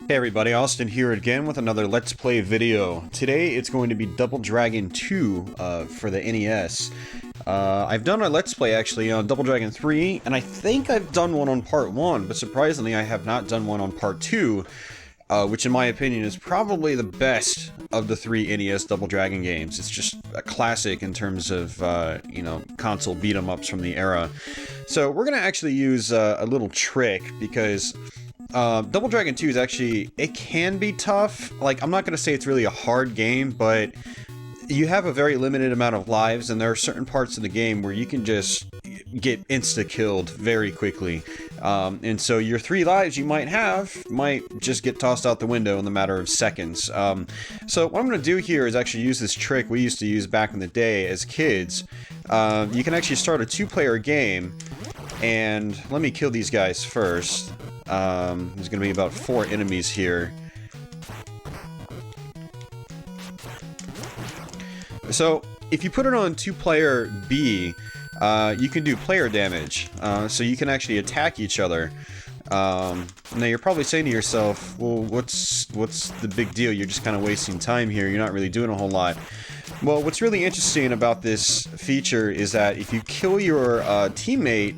Hey everybody, Austin here again with another Let's Play video. Today it's going to be Double Dragon 2 for the NES. I've done a Let's Play actually on Double Dragon 3, and I think I've done one on Part 1, but surprisingly I have not done one on Part 2, which in my opinion is probably the best of the three NES Double Dragon games. It's just a classic in terms of, you know, console beat-em-ups from the era. So we're going to actually use a little trick because Double Dragon 2 is actually, it can be tough. Like, I'm not going to say it's really a hard game, but you have a very limited amount of lives, and there are certain parts of the game where you can just get insta-killed very quickly. And so your 3 lives you might have might just get tossed out the window in the matter of seconds. So what I'm going to do here is actually use this trick we used to use back in the day as kids. You can actually start a 2-player game, and let me kill these guys first. There's gonna be about 4 enemies here. So, if you put it on 2-player B, you can do player damage. So you can actually attack each other. Now you're probably saying to yourself, well, what's the big deal? You're just kind of wasting time here. You're not really doing a whole lot. Well, what's really interesting about this feature is that if you kill your teammate,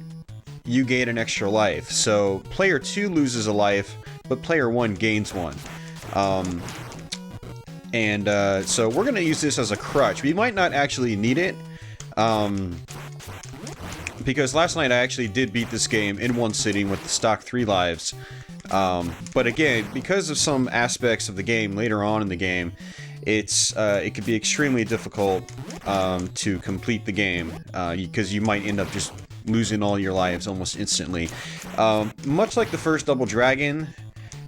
you gain an extra life. So player 2 loses a life, but player 1 gains one. So we're gonna use this as a crutch. We might not actually need it, because last night I actually did beat this game in one sitting with the stock 3 lives. But again, because of some aspects of the game later on in the game, it could be extremely difficult to complete the game, because you might end up just losing all your lives almost instantly. Much like the first Double Dragon,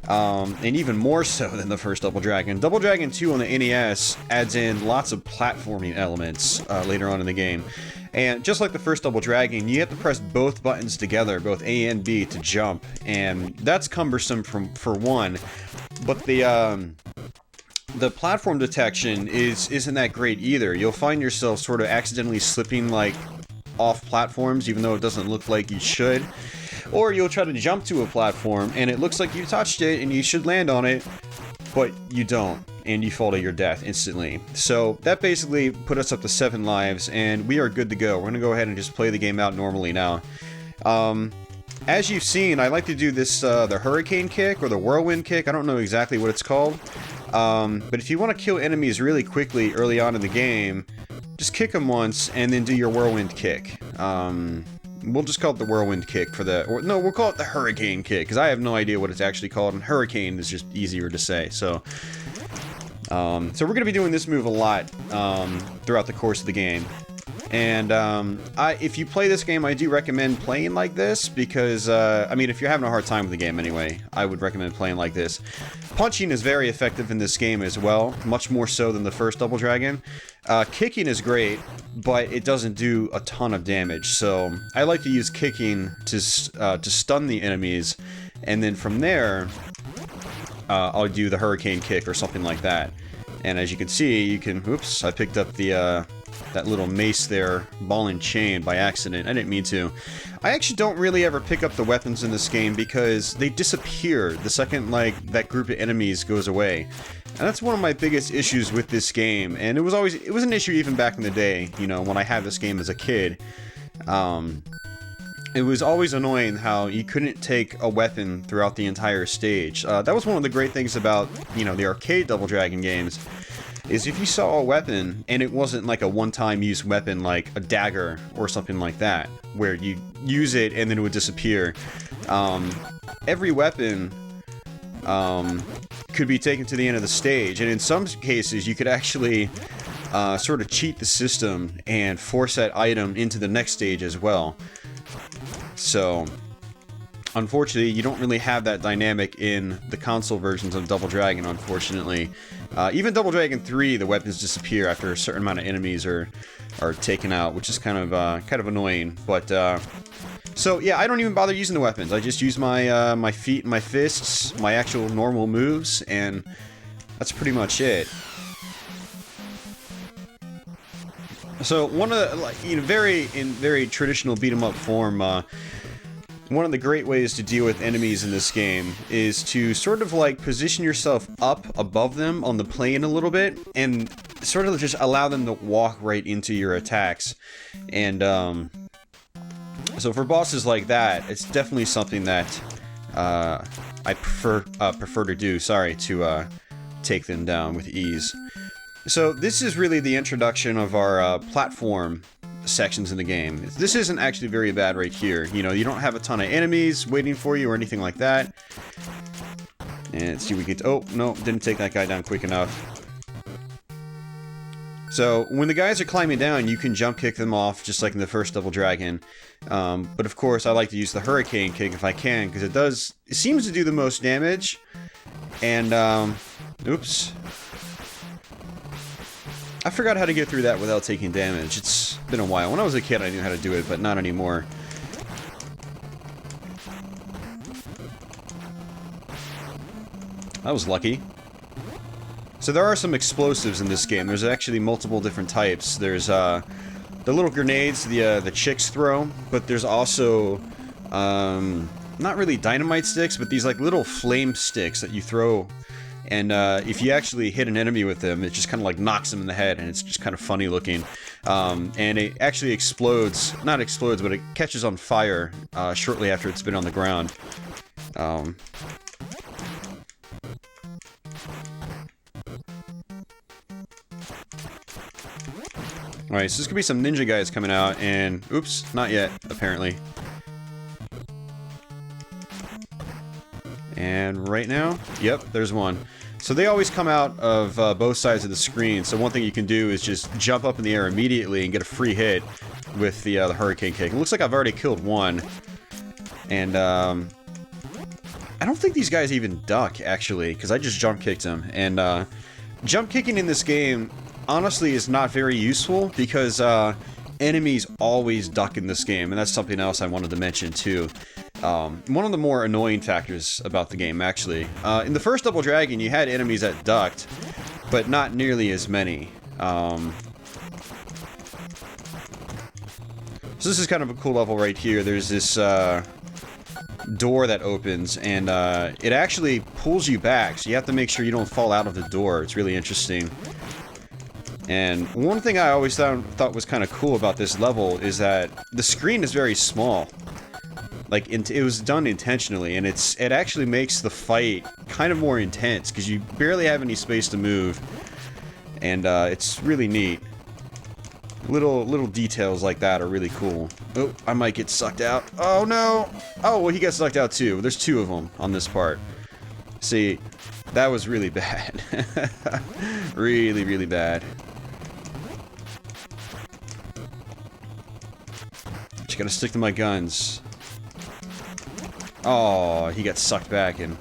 and even more so than the first Double Dragon, Double Dragon 2 on the NES adds in lots of platforming elements later on in the game. And just like the first Double Dragon, you have to press both buttons together, both A and B, to jump, and that's cumbersome for one. But the platform detection isn't that great either. You'll find yourself sort of accidentally slipping like off platforms, even though it doesn't look like you should. Or you'll try to jump to a platform, and it looks like you touched it, and you should land on it, but you don't, and you fall to your death instantly. So that basically put us up to 7 lives, and we are good to go. We're going to go ahead and just play the game out normally now. As you've seen, I like to do this, the hurricane kick, or the whirlwind kick. I don't know exactly what it's called. But if you want to kill enemies really quickly early on in the game, just kick them once, and then do your whirlwind kick. We'll just call it the whirlwind kick for the... Or, no, we'll call it the hurricane kick, because I have no idea what it's actually called, and hurricane is just easier to say, so... So we're going to be doing this move a lot throughout the course of the game. And if you play this game, I do recommend playing like this, because, I mean, if you're having a hard time with the game anyway, I would recommend playing like this. Punching is very effective in this game as well, much more so than the first Double Dragon. Kicking is great, but it doesn't do a ton of damage, so I like to use kicking to stun the enemies, and then from there, I'll do the hurricane kick or something like that. And as you can see, you can... Oops, I picked up the... that little mace there, ball and chain, by accident. I didn't mean to. I actually don't really ever pick up the weapons in this game because they disappear the second, like, that group of enemies goes away. And that's one of my biggest issues with this game. And it was an issue even back in the day, you know, when I had this game as a kid. It was always annoying how you couldn't take a weapon throughout the entire stage. That was one of the great things about, you know, the arcade Double Dragon games, is if you saw a weapon and it wasn't like a one-time use weapon like a dagger or something like that, where you use it and then it would disappear. Every weapon could be taken to the end of the stage, and in some cases you could actually sort of cheat the system and force that item into the next stage as well. So, unfortunately, you don't really have that dynamic in the console versions of Double Dragon, unfortunately. Even Double Dragon 3, the weapons disappear after a certain amount of enemies are taken out, which is kind of annoying. But so yeah, I don't even bother using the weapons. I just use my my feet and my fists, my actual normal moves, and that's pretty much it. So one of the, like, you know, very traditional beat 'em up form, one of the great ways to deal with enemies in this game is to sort of like position yourself up above them on the plane a little bit and sort of just allow them to walk right into your attacks. And so for bosses like that, it's definitely something that I prefer to do. Sorry, to take them down with ease. So this is really the introduction of our platform sections in the game. This isn't actually very bad right here. You know, you don't have a ton of enemies waiting for you or anything like that. And let's see, we get. Oh no, didn't take that guy down quick enough. So when the guys are climbing down, you can jump kick them off just like in the first Double Dragon. But of course, I like to use the hurricane kick if I can, because it seems to do the most damage. And oops. I forgot how to get through that without taking damage. It's been a while. When I was a kid, I knew how to do it, but not anymore. I was lucky. So there are some explosives in this game. There's actually multiple different types. There's the little grenades the chicks throw, but there's also not really dynamite sticks, but these like little flame sticks that you throw. And if you actually hit an enemy with them, it just kind of like knocks them in the head, and it's just kind of funny looking. And it actually explodes, not explodes, but it catches on fire shortly after it's been on the ground. Alright, so there's gonna be some ninja guys coming out, and oops, not yet, apparently. And right now, yep, there's one. So they always come out of both sides of the screen, so one thing you can do is just jump up in the air immediately and get a free hit with the hurricane kick. It looks like I've already killed one. And I don't think these guys even duck, actually, because I just jump kicked them. And jump kicking in this game, honestly, is not very useful, because enemies always duck in this game, and that's something else I wanted to mention, too. One of the more annoying factors about the game, actually. In the first Double Dragon, you had enemies that ducked, but not nearly as many. So this is kind of a cool level right here. There's this door that opens, and it actually pulls you back, so you have to make sure you don't fall out of the door. It's really interesting. And one thing I always thought was kind of cool about this level is that the screen is very small. Like, it was done intentionally, and it actually makes the fight kind of more intense, because you barely have any space to move, and it's really neat. Little details like that are really cool. Oh, I might get sucked out. Oh no! Oh, well, he got sucked out too. There's two of them on this part. See, that was really bad. Really, really bad. Just gotta stick to my guns. Oh, he got sucked back in.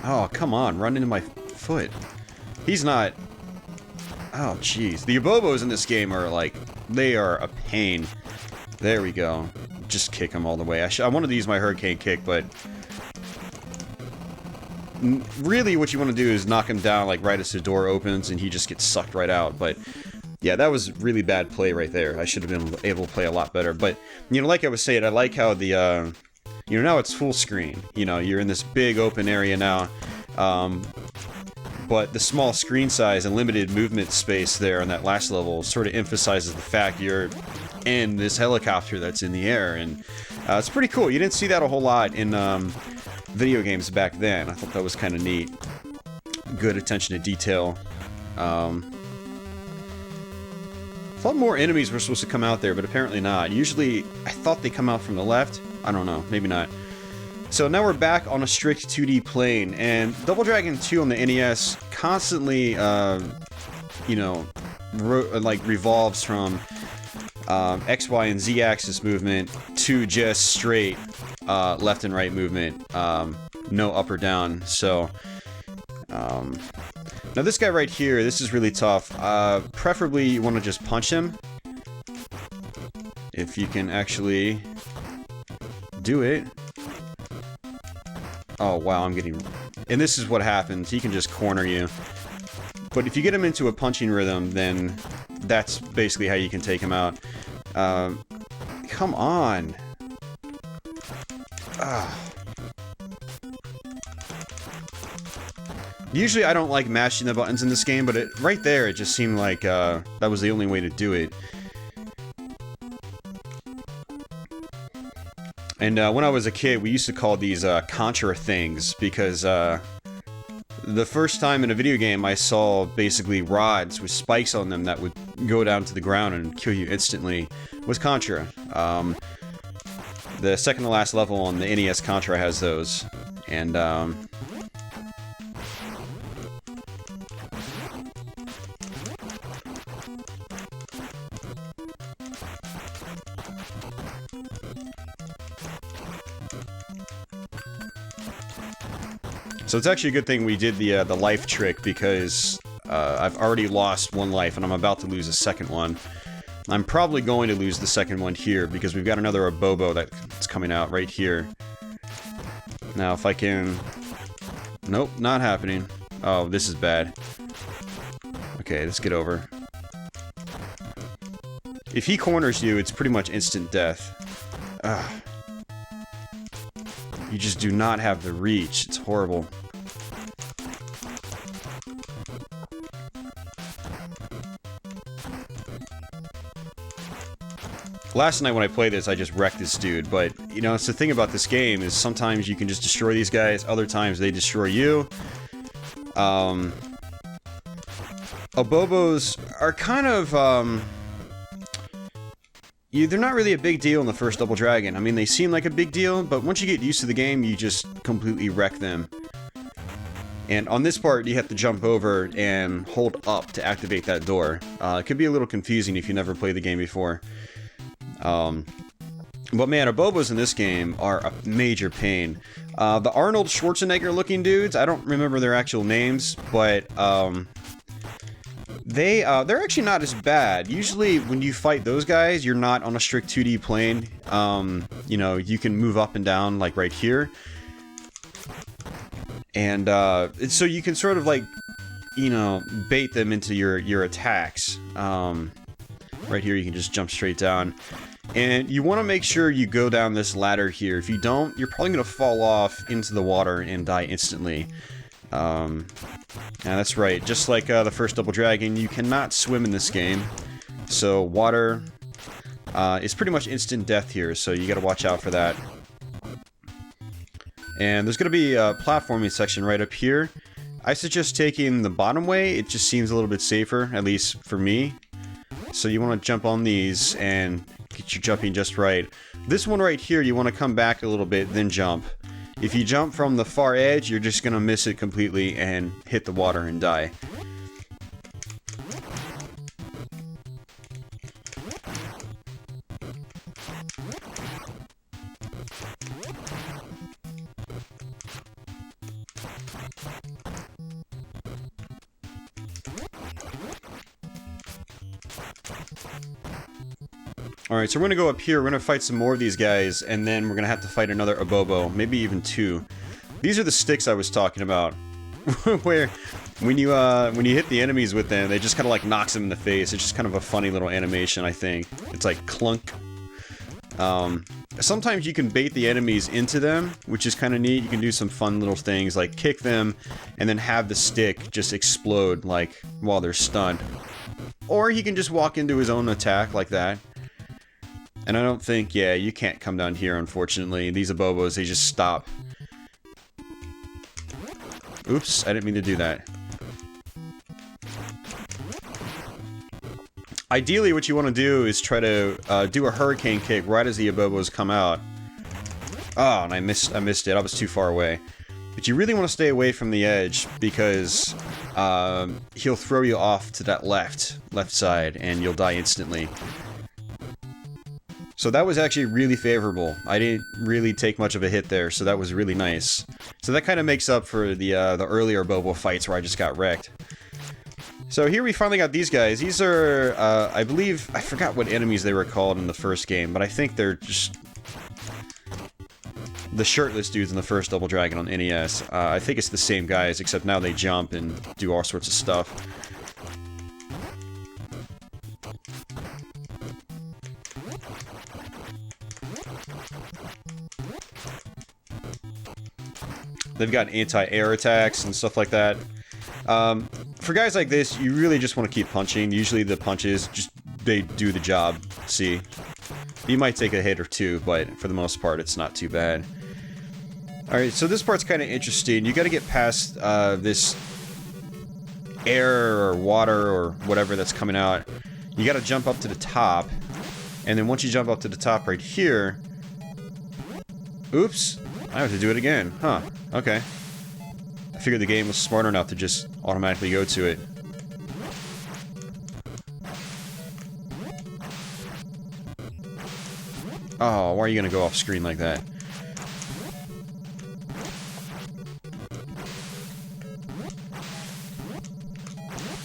Oh, come on, run into my foot. He's not... Oh, jeez. The Abobos in this game are like... They are a pain. There we go. Just kick him all the way. I wanted to use my hurricane kick, but... Really, what you want to do is knock him down, like, right as the door opens, and he just gets sucked right out, but... Yeah, that was really bad play right there. I should have been able to play a lot better, but... You know, like I was saying, I like how the, you know, now it's full screen. You know, you're in this big open area now. But the small screen size and limited movement space there on that last level sort of emphasizes the fact you're in this helicopter that's in the air, and it's pretty cool. You didn't see that a whole lot in video games back then. I thought that was kind of neat. Good attention to detail. Thought more enemies were supposed to come out there, but apparently not. Usually, I thought they come out from the left. I don't know, maybe not. So now we're back on a strict 2D plane, and Double Dragon 2 on the NES constantly, you know, revolves from X, Y, and Z axis movement to just straight left and right movement, no up or down. So, now this guy right here, this is really tough. Preferably you want to just punch him, if you can actually do it. Oh wow, I'm getting... And this is what happens. He can just corner you. But if you get him into a punching rhythm, then that's basically how you can take him out. Come on. Usually I don't like mashing the buttons in this game, but right there it just seemed like that was the only way to do it. And when I was a kid, we used to call these Contra things, because the first time in a video game I saw basically rods with spikes on them that would go down to the ground and kill you instantly was Contra. The second to last level on the NES Contra has those. And so it's actually a good thing we did the life trick, because I've already lost one life and I'm about to lose a second one. I'm probably going to lose the second one here because we've got another Abobo that's coming out right here. Now if I can... Nope, not happening. Oh, this is bad. Okay, let's get over. If he corners you, it's pretty much instant death. Ugh. You just do not have the reach. It's horrible. Last night when I played this, I just wrecked this dude, but, you know, it's the thing about this game is sometimes you can just destroy these guys, other times they destroy you. Abobos are kind of, they're not really a big deal in the first Double Dragon. I mean, they seem like a big deal, but once you get used to the game, you just completely wreck them. And on this part, you have to jump over and hold up to activate that door. It could be a little confusing if you never played the game before. But man, Abobos in this game are a major pain. The Arnold Schwarzenegger looking dudes, I don't remember their actual names, but they're actually not as bad. Usually when you fight those guys, you're not on a strict 2D plane. You know, you can move up and down like right here. And so you can sort of like, you know, bait them into your attacks. Right here you can just jump straight down. And you want to make sure you go down this ladder here. If you don't, you're probably going to fall off into the water and die instantly. Yeah, that's right. Just like the first Double Dragon, you cannot swim in this game. So water is pretty much instant death here, so you got to watch out for that. And there's going to be a platforming section right up here. I suggest taking the bottom way. It just seems a little bit safer, at least for me. So you want to jump on these and get your jumping just right. This one right here, you want to come back a little bit, then jump. If you jump from the far edge, you're just going to miss it completely and hit the water and die. Alright, so we're gonna go up here, we're gonna fight some more of these guys, and then we're gonna have to fight another Abobo, maybe even two. These are the sticks I was talking about, where when you hit the enemies with them, they just kind of like knocks them in the face. It's just kind of a funny little animation, I think. It's like clunk. Sometimes you can bait the enemies into them, which is kind of neat. You can do some fun little things, like kick them, and then have the stick just explode, like, while they're stunned. Or he can just walk into his own attack like that. And I don't think, yeah, you can't come down here, unfortunately. These Abobos, they just stop. Oops, I didn't mean to do that. Ideally, what you want to do is try to do a hurricane kick right as the Abobos come out. Oh, and I missed it. I was too far away. But you really want to stay away from the edge, because he'll throw you off to that left side, and you'll die instantly. So that was actually really favorable. I didn't really take much of a hit there, so that was really nice. So that kind of makes up for the earlier Bobo fights where I just got wrecked. So here we finally got these guys. These are, I believe, I forgot what enemies they were called in the first game, but I think they're just the shirtless dudes in the first Double Dragon on NES. I think it's the same guys, except now they jump and do all sorts of stuff. They've got anti-air attacks and stuff like that. For guys like this, you really just want to keep punching. Usually the punches, they do the job. See? You might take a hit or two, but for the most part, it's not too bad. Alright, so this part's kind of interesting. You gotta get past this air or water or whatever that's coming out. You gotta jump up to the top. And then once you jump up to the top right here... Oops! I have to do it again. Huh. Okay. I figured the game was smart enough to just automatically go to it. Oh, why are you gonna go off screen like that?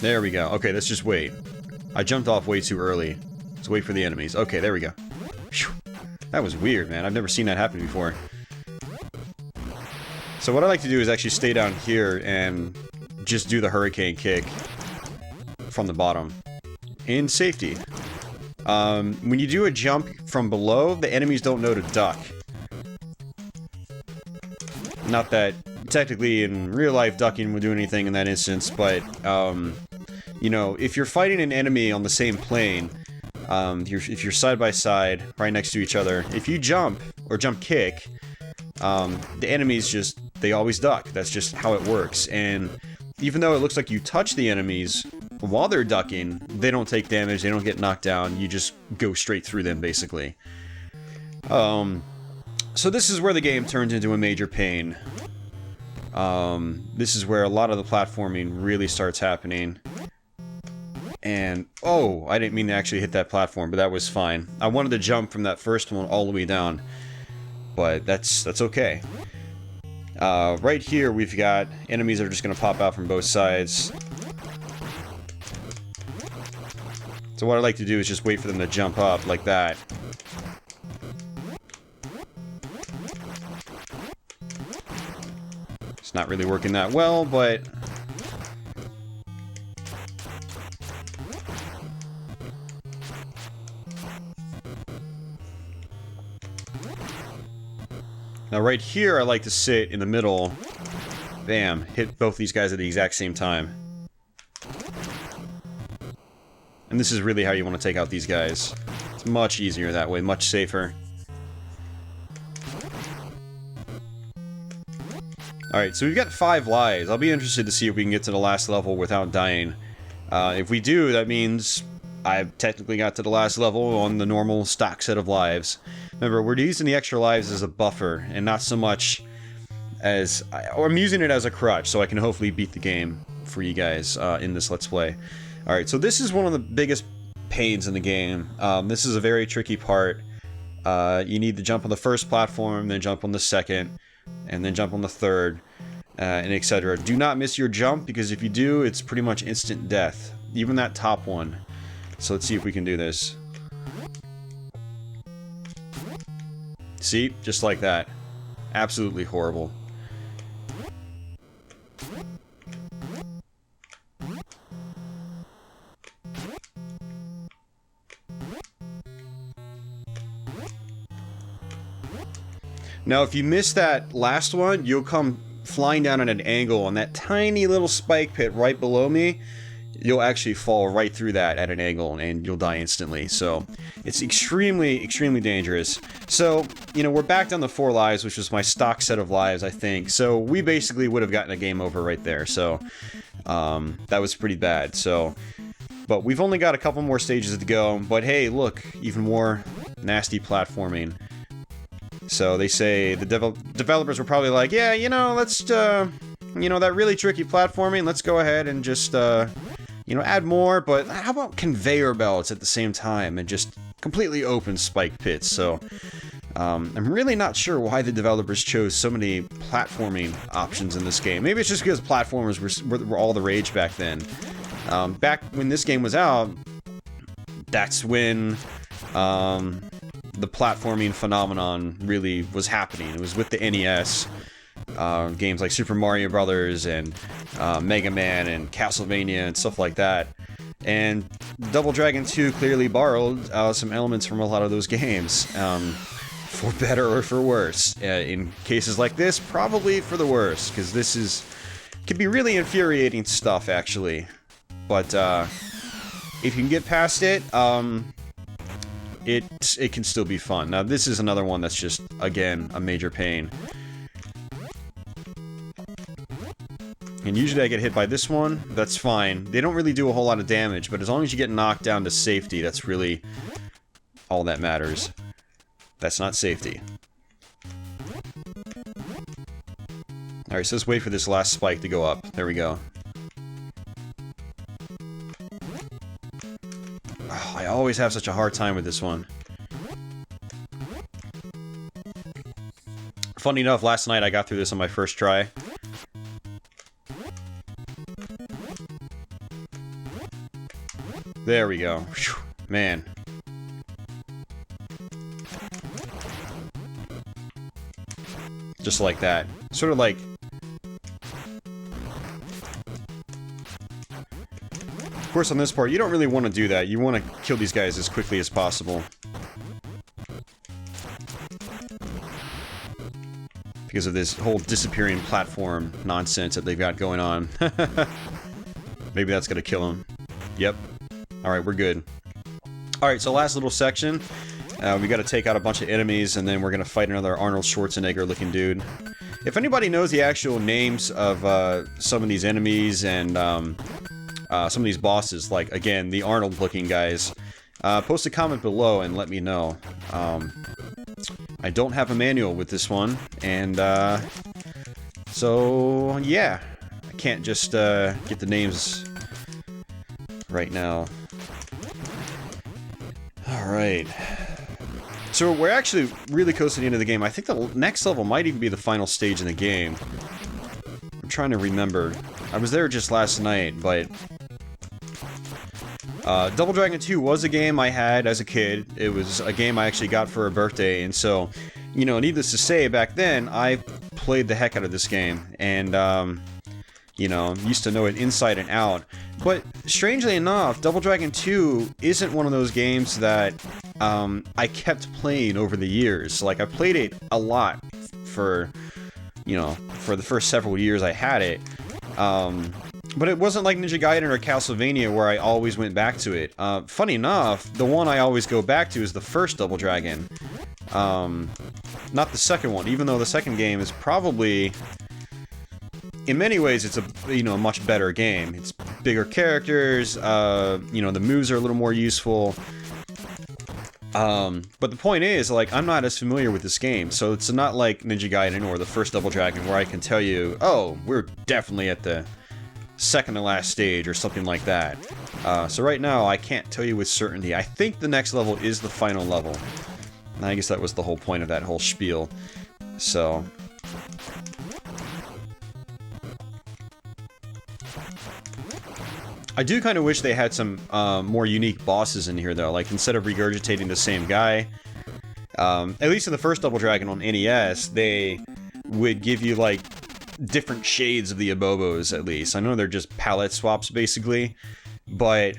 There we go. Okay, let's just wait. I jumped off way too early. Let's wait for the enemies. Okay, there we go. Whew. That was weird, man. I've never seen that happen before. So what I like to do is actually stay down here and just do the hurricane kick from the bottom. In safety. When you do a jump from below, the enemies don't know to duck. Not that technically in real life ducking would do anything in that instance, but you know, if you're fighting an enemy on the same plane, if you're side by side, right next to each other, if you jump or jump kick, the enemies just, they always duck. That's just how it works. And even though it looks like you touch the enemies while they're ducking, they don't take damage, they don't get knocked down, you just go straight through them, basically. So this is where the game turns into a major pain. This is where a lot of the platforming really starts happening. And, oh, I didn't mean to actually hit that platform, but that was fine. I wanted to jump from that first one all the way down, but that's okay. Right here, we've got enemies that are just going to pop out from both sides. So what I like to do is just wait for them to jump up like that. It's not really working that well, but... Now right here, I like to sit in the middle. Bam, hit both these guys at the exact same time. And this is really how you want to take out these guys. It's much easier that way, much safer. Alright, so we've got 5 lives. I'll be interested to see if we can get to the last level without dying. If we do, that means I've technically got to the last level on the normal stock set of lives. Remember, we're using the extra lives as a buffer, and not so much as... or I'm using it as a crutch, so I can hopefully beat the game for you guys in this Let's Play. Alright, so this is one of the biggest pains in the game. This is a very tricky part. You need to jump on the first platform, then jump on the second, and then jump on the third, and etc. Do not miss your jump, because if you do, it's pretty much instant death. Even that top one. So let's see if we can do this. See? Just like that. Absolutely horrible. Now, if you miss that last one, you'll come flying down at an angle on that tiny little spike pit right below me. You'll actually fall right through that at an angle, and you'll die instantly. So, it's extremely, extremely dangerous. So, you know, we're back down to 4 lives, which was my stock set of lives, I think. So, we basically would have gotten a game over right there. So, that was pretty bad. So, but we've only got a couple more stages to go. But hey, look, even more nasty platforming. So, they say the developers were probably like, yeah, you know, let's, you know, that really tricky platforming, let's go ahead and just, you know, add more, but how about conveyor belts at the same time and just completely open spike pits? So, I'm really not sure why the developers chose so many platforming options in this game. Maybe it's just because platformers were all the rage back then. Back when this game was out, that's when, the platforming phenomenon really was happening. It was with the NES. Games like Super Mario Brothers and Mega Man and Castlevania and stuff like that. And Double Dragon 2 clearly borrowed some elements from a lot of those games. For better or for worse. In cases like this, probably for the worse, because this can be really infuriating stuff, actually. But if you can get past it, it can still be fun. Now, this is another one that's just, again, a major pain. And usually I get hit by this one, that's fine. They don't really do a whole lot of damage, but as long as you get knocked down to safety, that's really all that matters. That's not safety. Alright, so let's wait for this last spike to go up. There we go. Oh, I always have such a hard time with this one. Funny enough, last night I got through this on my first try. There we go. Whew, man. Just like that. Sort of like... Of course, on this part, you don't really want to do that. You want to kill these guys as quickly as possible. Because of this whole disappearing platform nonsense that they've got going on. Maybe that's gonna kill him. Yep. Alright, we're good. Alright, so last little section. We gotta take out a bunch of enemies, and then we're gonna fight another Arnold Schwarzenegger-looking dude. If anybody knows the actual names of some of these enemies and some of these bosses, like, again, the Arnold-looking guys, post a comment below and let me know. I don't have a manual with this one, and so, yeah. I can't just get the names right now. Alright. So we're actually really close to the end of the game. I think the next level might even be the final stage in the game. I'm trying to remember. I was there just last night, but... Double Dragon 2 was a game I had as a kid. It was a game I actually got for a birthday, and so, you know, needless to say, back then, I played the heck out of this game, and, you know, used to know it inside and out. But, strangely enough, Double Dragon 2 isn't one of those games that, I kept playing over the years. Like, I played it a lot for, you know, for the first several years I had it. But it wasn't like Ninja Gaiden or Castlevania where I always went back to it. Funny enough, the one I always go back to is the first Double Dragon. Not the second one, even though the second game is probably... In many ways, it's a, you know, a much better game. It's bigger characters, you know, the moves are a little more useful. But the point is, like, I'm not as familiar with this game, so it's not like Ninja Gaiden or the first Double Dragon where I can tell you, oh, we're definitely at the second to last stage or something like that. So right now I can't tell you with certainty. I think the next level is the final level. And I guess that was the whole point of that whole spiel. So... I do kind of wish they had some more unique bosses in here though, like instead of regurgitating the same guy. At least in the first Double Dragon on NES, they would give you like different shades of the Abobos, at least. I know they're just palette swaps, basically. But,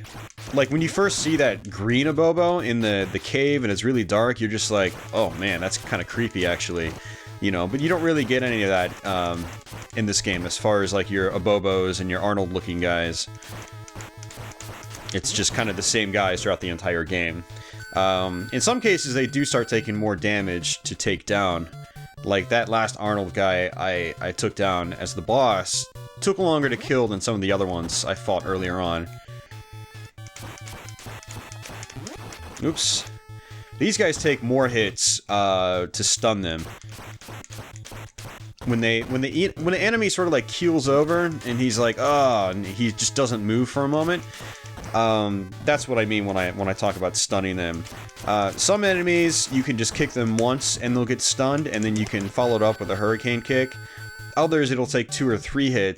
like, when you first see that green Abobo in the cave and it's really dark, you're just like, oh man, that's kind of creepy, actually. You know, but you don't really get any of that in this game, as far as, like, your Abobos and your Arnold-looking guys. It's just kind of the same guys throughout the entire game. In some cases, they do start taking more damage to take down. Like, that last Arnold guy I took down as the boss took longer to kill than some of the other ones I fought earlier on. Oops. These guys take more hits to stun them. When the enemy sort of like keels over and he's like, oh, and he just doesn't move for a moment. That's what I mean when I talk about stunning them. Some enemies, you can just kick them once and they'll get stunned, and then you can follow it up with a hurricane kick. Others, it'll take 2 or 3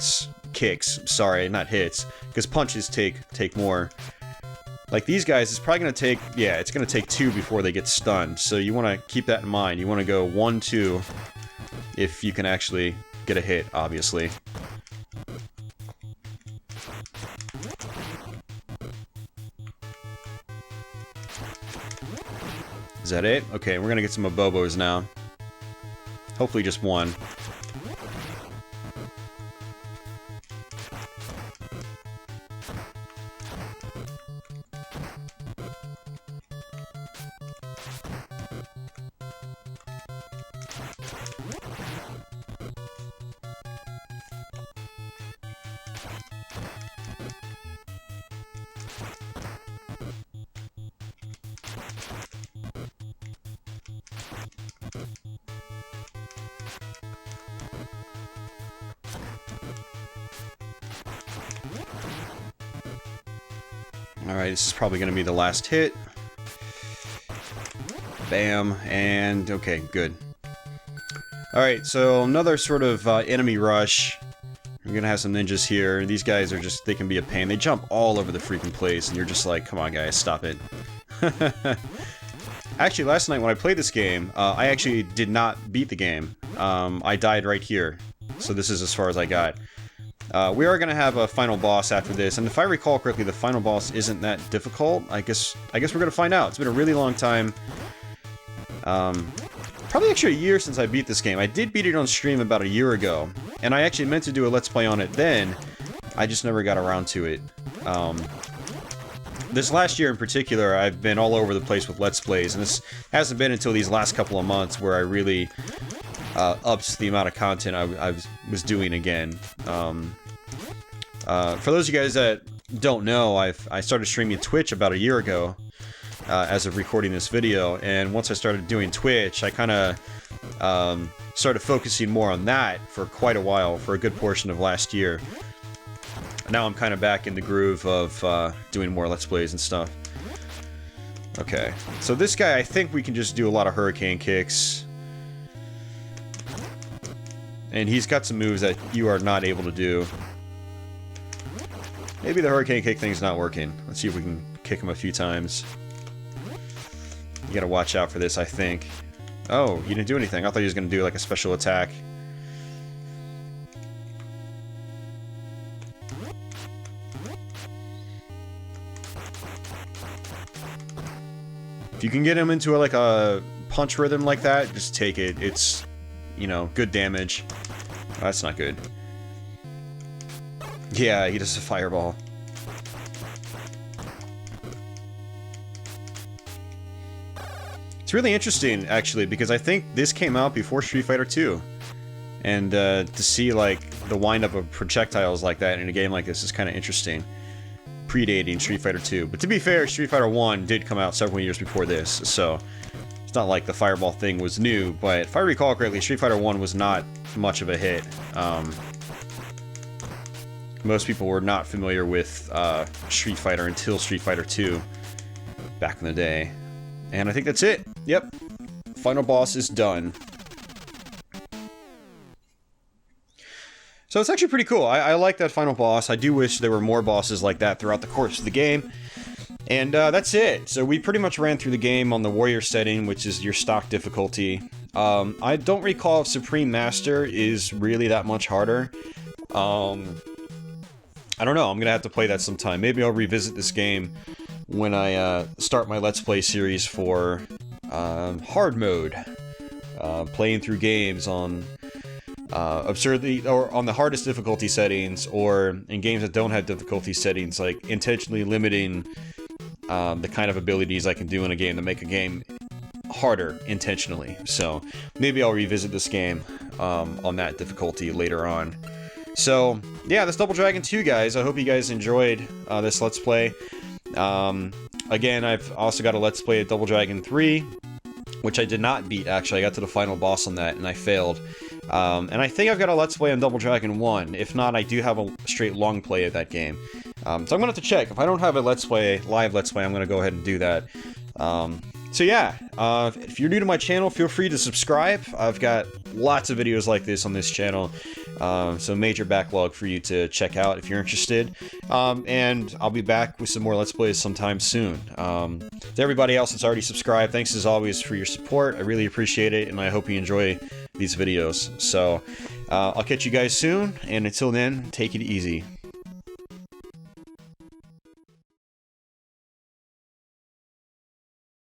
kicks, sorry, not hits, because punches take more. Like these guys, it's probably gonna take, yeah, it's gonna take 2 before they get stunned, so you want to keep that in mind. You want to go 1, 2, if you can actually get a hit, obviously. Is that it? Okay, we're gonna get some Abobos now. Hopefully just one. Alright, this is probably going to be the last hit. Bam, and okay, good. Alright, so another sort of enemy rush. We're going to have some ninjas here. These guys are just, they can be a pain. They jump all over the freaking place, and you're just like, come on guys, stop it. Actually, last night when I played this game, I actually did not beat the game. I died right here. So this is as far as I got. We are going to have a final boss after this, and if I recall correctly, the final boss isn't that difficult. I guess we're going to find out. It's been a really long time. Probably actually a year since I beat this game. I did beat it on stream about a year ago, and I actually meant to do a Let's Play on it then. I just never got around to it. This last year in particular, I've been all over the place with Let's Plays, and this hasn't been until these last couple of months where I really upped the amount of content I was doing again. For those of you guys that don't know, I started streaming Twitch about a year ago, as of recording this video, and once I started doing Twitch, I kind of started focusing more on that for quite a while, for a good portion of last year. Now I'm kind of back in the groove of doing more Let's Plays and stuff. Okay, so this guy, I think we can just do a lot of hurricane kicks. And he's got some moves that you are not able to do. Maybe the hurricane kick thing's not working. Let's see if we can kick him a few times. You gotta watch out for this, I think. Oh, he didn't do anything. I thought he was gonna do like a special attack. If you can get him into like a punch rhythm like that, just take it. It's, you know, good damage. Oh, that's not good. Yeah, he does a fireball. It's really interesting, actually, because I think this came out before Street Fighter 2. And to see, like, the wind-up of projectiles like that in a game like this is kind of interesting. Predating Street Fighter 2. But to be fair, Street Fighter 1 did come out several years before this, so it's not like the fireball thing was new, but if I recall correctly, Street Fighter 1 was not much of a hit. Most people were not familiar with Street Fighter until Street Fighter 2 back in the day. And I think that's it. Yep. Final boss is done. So it's actually pretty cool. I like that final boss. I do wish there were more bosses like that throughout the course of the game. And that's it. So we pretty much ran through the game on the warrior setting, which is your stock difficulty. I don't recall if Supreme Master is really that much harder. I don't know. I'm going to have to play that sometime. Maybe I'll revisit this game when I start my Let's Play series for hard mode. Playing through games on absurdly, or on the hardest difficulty settings, or in games that don't have difficulty settings, like intentionally limiting the kind of abilities I can do in a game to make a game harder intentionally. So maybe I'll revisit this game on that difficulty later on. So yeah, that's Double Dragon 2, guys. I hope you guys enjoyed this Let's Play. Again, I've also got a Let's Play at Double Dragon 3, which I did not beat, actually. I got to the final boss on that, and I failed. And I think I've got a Let's Play on Double Dragon 1. If not, I do have a straight long play of that game. So I'm going to have to check. If I don't have a Let's Play, live Let's Play, I'm going to go ahead and do that. So yeah, if you're new to my channel, feel free to subscribe. I've got lots of videos like this on this channel. So major backlog for you to check out if you're interested. And I'll be back with some more Let's Plays sometime soon. To everybody else that's already subscribed, thanks as always for your support. I really appreciate it, and I hope you enjoy these videos. So I'll catch you guys soon, and until then, take it easy.